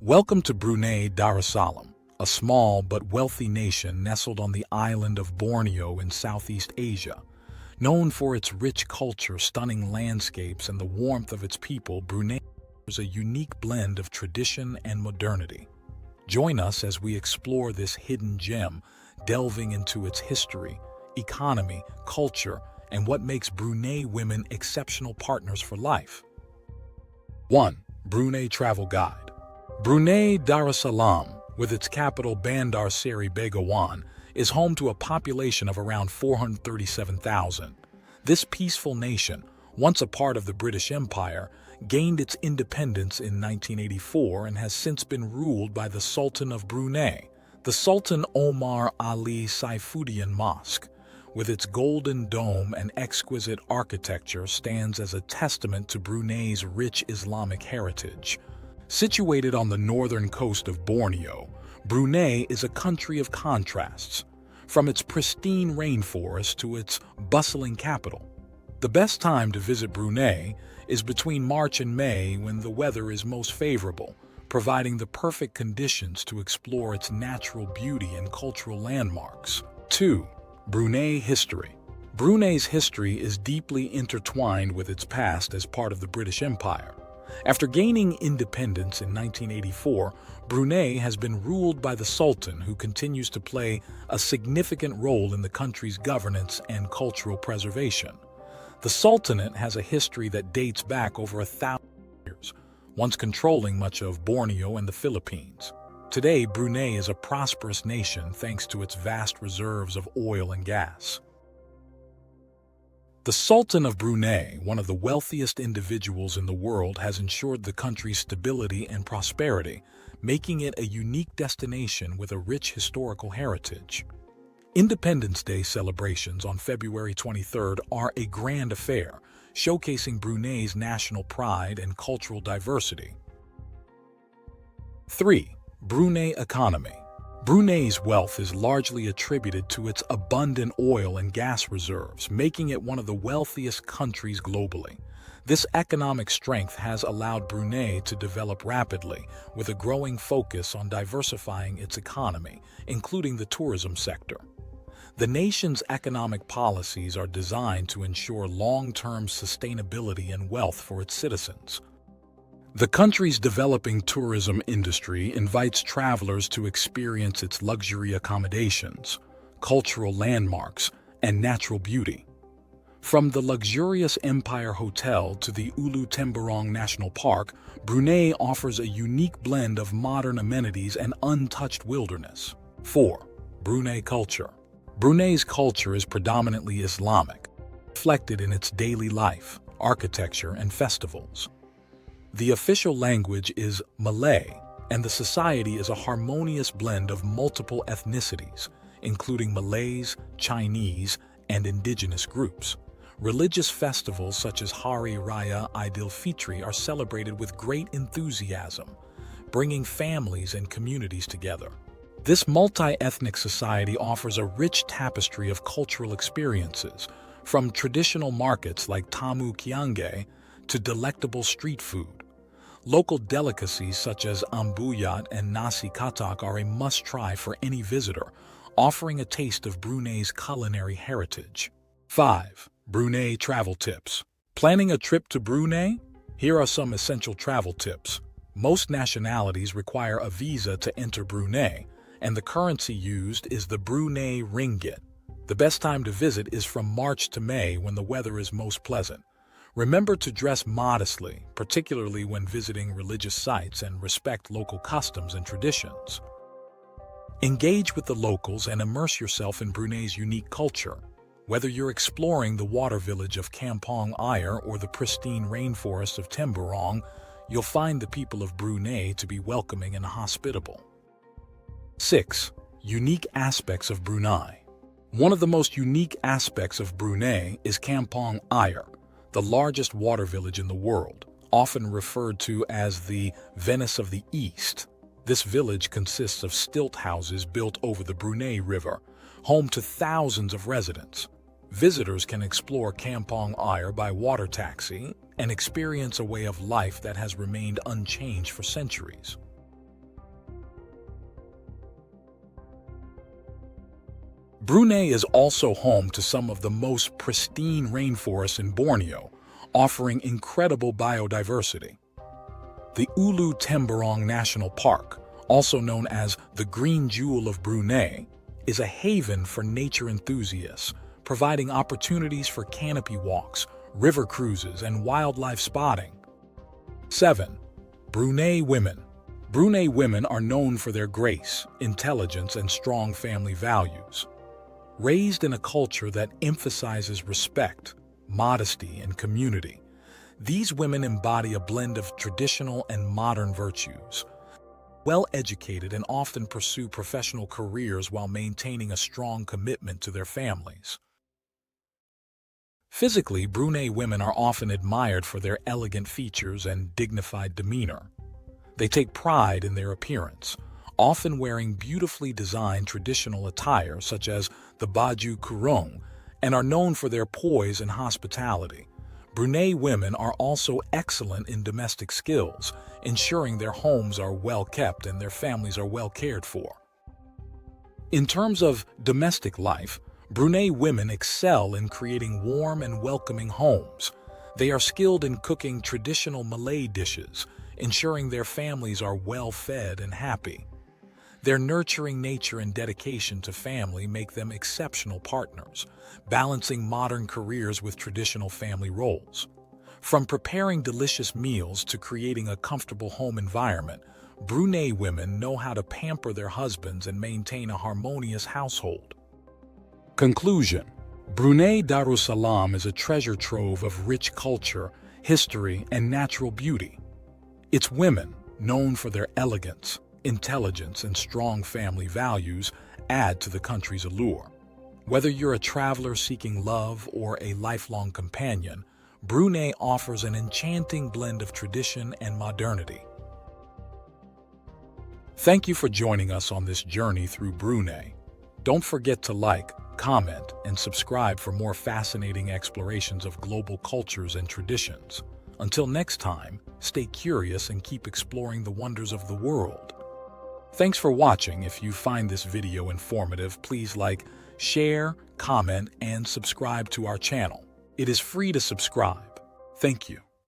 Welcome to Brunei Darussalam, a small but wealthy nation nestled on the island of Borneo in Southeast Asia. Known for its rich culture, stunning landscapes, and the warmth of its people, Brunei offers a unique blend of tradition and modernity. Join us as we explore this hidden gem, delving into its history, economy, culture, and what makes Brunei women exceptional partners for life. 1. Brunei Travel Guide. Brunei Darussalam, with its capital Bandar Seri Begawan, is home to a population of around 437,000. This peaceful nation, once a part of the British Empire, gained its independence in 1984 and has since been ruled by the Sultan of Brunei. The Sultan Omar Ali Saifuddin Mosque, with its golden dome and exquisite architecture, stands as a testament to Brunei's rich Islamic heritage. Situated on the northern coast of Borneo, Brunei is a country of contrasts, from its pristine rainforest to its bustling capital. The best time to visit Brunei is between March and May, when the weather is most favorable, providing the perfect conditions to explore its natural beauty and cultural landmarks. 2. Brunei History. Brunei's history is deeply intertwined with its past as part of the British Empire. After gaining independence in 1984, Brunei has been ruled by the Sultan, who continues to play a significant role in the country's governance and cultural preservation. The Sultanate has a history that dates back over 1,000 years, once controlling much of Borneo and the Philippines. Today, Brunei is a prosperous nation thanks to its vast reserves of oil and gas. The Sultan of Brunei, one of the wealthiest individuals in the world, has ensured the country's stability and prosperity, making it a unique destination with a rich historical heritage. Independence Day celebrations on February 23rd are a grand affair, showcasing Brunei's national pride and cultural diversity. 3. Brunei Economy. Brunei's wealth is largely attributed to its abundant oil and gas reserves, making it one of the wealthiest countries globally. This economic strength has allowed Brunei to develop rapidly, with a growing focus on diversifying its economy, including the tourism sector. The nation's economic policies are designed to ensure long-term sustainability and wealth for its citizens. The country's developing tourism industry invites travelers to experience its luxury accommodations, cultural landmarks, and natural beauty. From the luxurious Empire Hotel to the Ulu Temburong National Park, Brunei offers a unique blend of modern amenities and untouched wilderness. 4. Brunei Culture. Brunei's culture is predominantly Islamic, reflected in its daily life, architecture, and festivals. The official language is Malay, and the society is a harmonious blend of multiple ethnicities, including Malays, Chinese, and indigenous groups. Religious festivals such as Hari Raya Aidilfitri are celebrated with great enthusiasm, bringing families and communities together. This multi-ethnic society offers a rich tapestry of cultural experiences, from traditional markets like Tamu Kiange to delectable street food. Local delicacies such as ambuyat and nasi katak are a must-try for any visitor, offering a taste of Brunei's culinary heritage. 5. Brunei Travel Tips. Planning a trip to Brunei? Here are some essential travel tips. Most nationalities require a visa to enter Brunei, and the currency used is the Brunei ringgit. The best time to visit is from March to May, when the weather is most pleasant. Remember to dress modestly, particularly when visiting religious sites, and respect local customs and traditions. Engage with the locals and immerse yourself in Brunei's unique culture. Whether you're exploring the water village of Kampong Ayer or the pristine rainforest of Temburong, you'll find the people of Brunei to be welcoming and hospitable. 6. Unique aspects of Brunei. One of the most unique aspects of Brunei is Kampong Ayer, the largest water village in the world, often referred to as the Venice of the East. This village consists of stilt houses built over the Brunei River, home to thousands of residents. Visitors can explore Kampong Ayer by water taxi and experience a way of life that has remained unchanged for centuries. Brunei is also home to some of the most pristine rainforests in Borneo, offering incredible biodiversity. The Ulu Temburong National Park, also known as the Green Jewel of Brunei, is a haven for nature enthusiasts, providing opportunities for canopy walks, river cruises, and wildlife spotting. 7. Brunei Women. Brunei women are known for their grace, intelligence, and strong family values. Raised in a culture that emphasizes respect, modesty, and community, these women embody a blend of traditional and modern virtues. Well-educated and often pursue professional careers while maintaining a strong commitment to their families. Physically, Brunei women are often admired for their elegant features and dignified demeanor. They take pride in their appearance, often wearing beautifully designed traditional attire such as the baju kurung, and are known for their poise and hospitality. Brunei women are also excellent in domestic skills, ensuring their homes are well kept and their families are well cared for. In terms of domestic life, Brunei women excel in creating warm and welcoming homes. They are skilled in cooking traditional Malay dishes, ensuring their families are well fed and happy. Their nurturing nature and dedication to family make them exceptional partners, balancing modern careers with traditional family roles. From preparing delicious meals to creating a comfortable home environment, Brunei women know how to pamper their husbands and maintain a harmonious household. Conclusion: Brunei Darussalam is a treasure trove of rich culture, history, and natural beauty. Its women, known for their elegance, intelligence, and strong family values, add to the country's allure. Whether you're a traveler seeking love or a lifelong companion, Brunei offers an enchanting blend of tradition and modernity. Thank you for joining us on this journey through Brunei. Don't forget to like, comment, and subscribe for more fascinating explorations of global cultures and traditions. Until next time, stay curious and keep exploring the wonders of the world. Thanks for watching. If you find this video informative, please like, share, comment, and subscribe to our channel. It is free to subscribe. Thank you.